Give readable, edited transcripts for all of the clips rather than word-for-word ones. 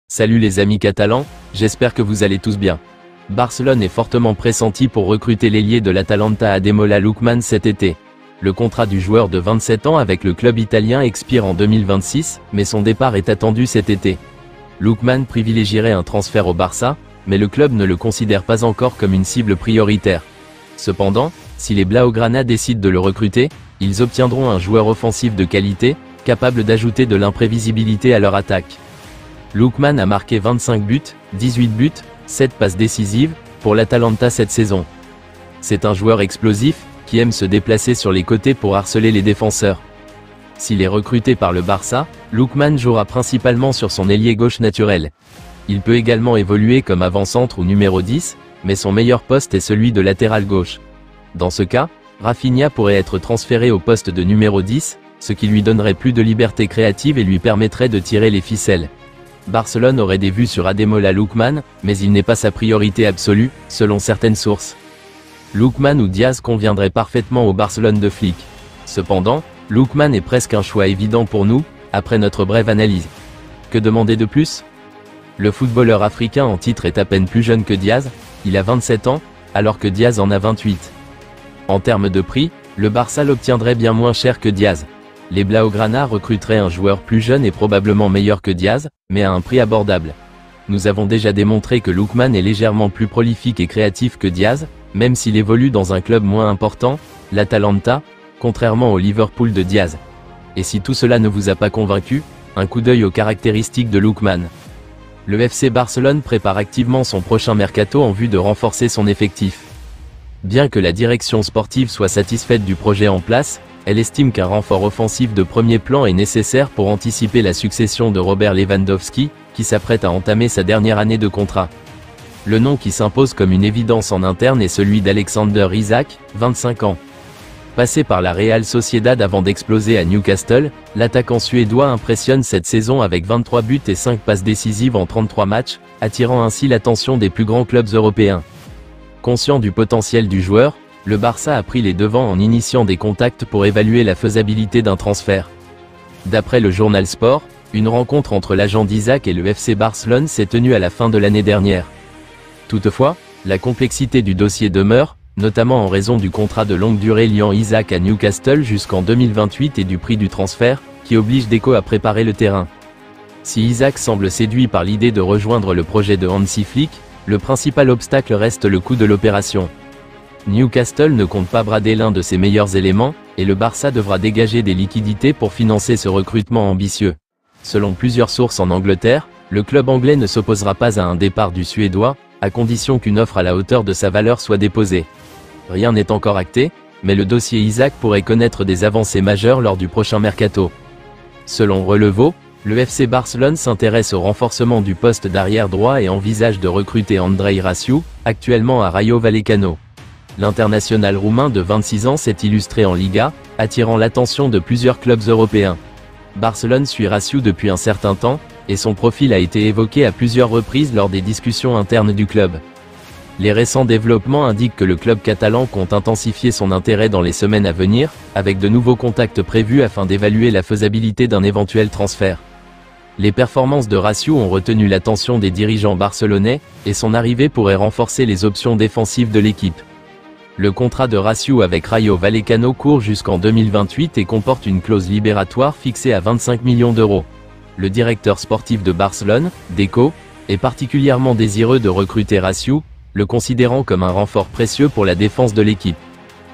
Salut les amis catalans, j'espère que vous allez tous bien. Barcelone est fortement pressenti pour recruter l'ailier de l'Atalanta Ademola Lookman cet été. Le contrat du joueur de 27 ans avec le club italien expire en 2026, mais son départ est attendu cet été. Lookman privilégierait un transfert au Barça, mais le club ne le considère pas encore comme une cible prioritaire. Cependant, si les Blaugrana décident de le recruter, ils obtiendront un joueur offensif de qualité, capable d'ajouter de l'imprévisibilité à leur attaque. Lookman a marqué 25 buts, 18 buts, 7 passes décisives, pour l'Atalanta cette saison. C'est un joueur explosif, qui aime se déplacer sur les côtés pour harceler les défenseurs. S'il est recruté par le Barça, Lookman jouera principalement sur son ailier gauche naturel. Il peut également évoluer comme avant-centre ou numéro 10, mais son meilleur poste est celui de latéral gauche. Dans ce cas, Rafinha pourrait être transféré au poste de numéro 10, ce qui lui donnerait plus de liberté créative et lui permettrait de tirer les ficelles. Barcelone aurait des vues sur Ademola Lookman, mais il n'est pas sa priorité absolue, selon certaines sources. Lookman ou Diaz conviendraient parfaitement au Barcelone de Flick. Cependant, Lookman est presque un choix évident pour nous, après notre brève analyse. Que demander de plus? Le footballeur africain en titre est à peine plus jeune que Diaz, il a 27 ans, alors que Diaz en a 28. En termes de prix, le Barça l'obtiendrait bien moins cher que Diaz. Les Blaugrana recruteraient un joueur plus jeune et probablement meilleur que Diaz, mais à un prix abordable. Nous avons déjà démontré que Lookman est légèrement plus prolifique et créatif que Diaz, même s'il évolue dans un club moins important, l'Atalanta, contrairement au Liverpool de Diaz. Et si tout cela ne vous a pas convaincu, un coup d'œil aux caractéristiques de Lookman. Le FC Barcelone prépare activement son prochain mercato en vue de renforcer son effectif. Bien que la direction sportive soit satisfaite du projet en place, elle estime qu'un renfort offensif de premier plan est nécessaire pour anticiper la succession de Robert Lewandowski, qui s'apprête à entamer sa dernière année de contrat. Le nom qui s'impose comme une évidence en interne est celui d'Alexander Isak, 25 ans. Passé par la Real Sociedad avant d'exploser à Newcastle, l'attaquant suédois impressionne cette saison avec 23 buts et 5 passes décisives en 33 matchs, attirant ainsi l'attention des plus grands clubs européens. Conscient du potentiel du joueur, le Barça a pris les devants en initiant des contacts pour évaluer la faisabilité d'un transfert. D'après le journal Sport, une rencontre entre l'agent d'Isak et le FC Barcelone s'est tenue à la fin de l'année dernière. Toutefois, la complexité du dossier demeure, notamment en raison du contrat de longue durée liant Isak à Newcastle jusqu'en 2028 et du prix du transfert, qui oblige Deco à préparer le terrain. Si Isak semble séduit par l'idée de rejoindre le projet de Hansi Flick, le principal obstacle reste le coût de l'opération. Newcastle ne compte pas brader l'un de ses meilleurs éléments, et le Barça devra dégager des liquidités pour financer ce recrutement ambitieux. Selon plusieurs sources en Angleterre, le club anglais ne s'opposera pas à un départ du Suédois, à condition qu'une offre à la hauteur de sa valeur soit déposée. Rien n'est encore acté, mais le dossier Isak pourrait connaître des avancées majeures lors du prochain mercato. Selon Relevo, le FC Barcelone s'intéresse au renforcement du poste d'arrière droit et envisage de recruter Andrei Rasiu, actuellement à Rayo Vallecano. L'international roumain de 26 ans s'est illustré en Liga, attirant l'attention de plusieurs clubs européens. Barcelone suit Rasiu depuis un certain temps, et son profil a été évoqué à plusieurs reprises lors des discussions internes du club. Les récents développements indiquent que le club catalan compte intensifier son intérêt dans les semaines à venir, avec de nouveaux contacts prévus afin d'évaluer la faisabilité d'un éventuel transfert. Les performances de Rasiu ont retenu l'attention des dirigeants barcelonais, et son arrivée pourrait renforcer les options défensives de l'équipe. Le contrat de Rasiu avec Rayo Vallecano court jusqu'en 2028 et comporte une clause libératoire fixée à 25 millions d'euros. Le directeur sportif de Barcelone, Deco, est particulièrement désireux de recruter Rasiu, le considérant comme un renfort précieux pour la défense de l'équipe.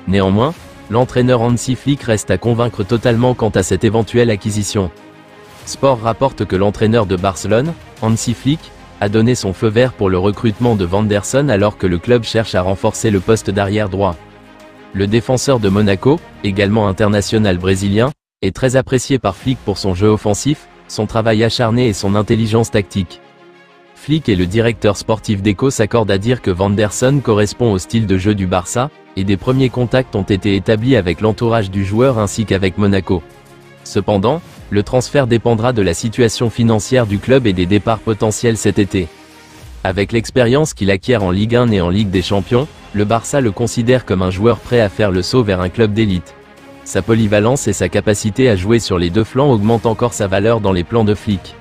Néanmoins, l'entraîneur Hansi Flick reste à convaincre totalement quant à cette éventuelle acquisition. Sport rapporte que l'entraîneur de Barcelone, Hansi Flick, a donné son feu vert pour le recrutement de Vanderson alors que le club cherche à renforcer le poste d'arrière droit. Le défenseur de Monaco, également international brésilien, est très apprécié par Flick pour son jeu offensif, son travail acharné et son intelligence tactique. Flick et le directeur sportif Deco s'accordent à dire que Vanderson correspond au style de jeu du Barça, et des premiers contacts ont été établis avec l'entourage du joueur ainsi qu'avec Monaco. Cependant, le transfert dépendra de la situation financière du club et des départs potentiels cet été. Avec l'expérience qu'il acquiert en Ligue 1 et en Ligue des Champions, le Barça le considère comme un joueur prêt à faire le saut vers un club d'élite. Sa polyvalence et sa capacité à jouer sur les deux flancs augmentent encore sa valeur dans les plans de Flick.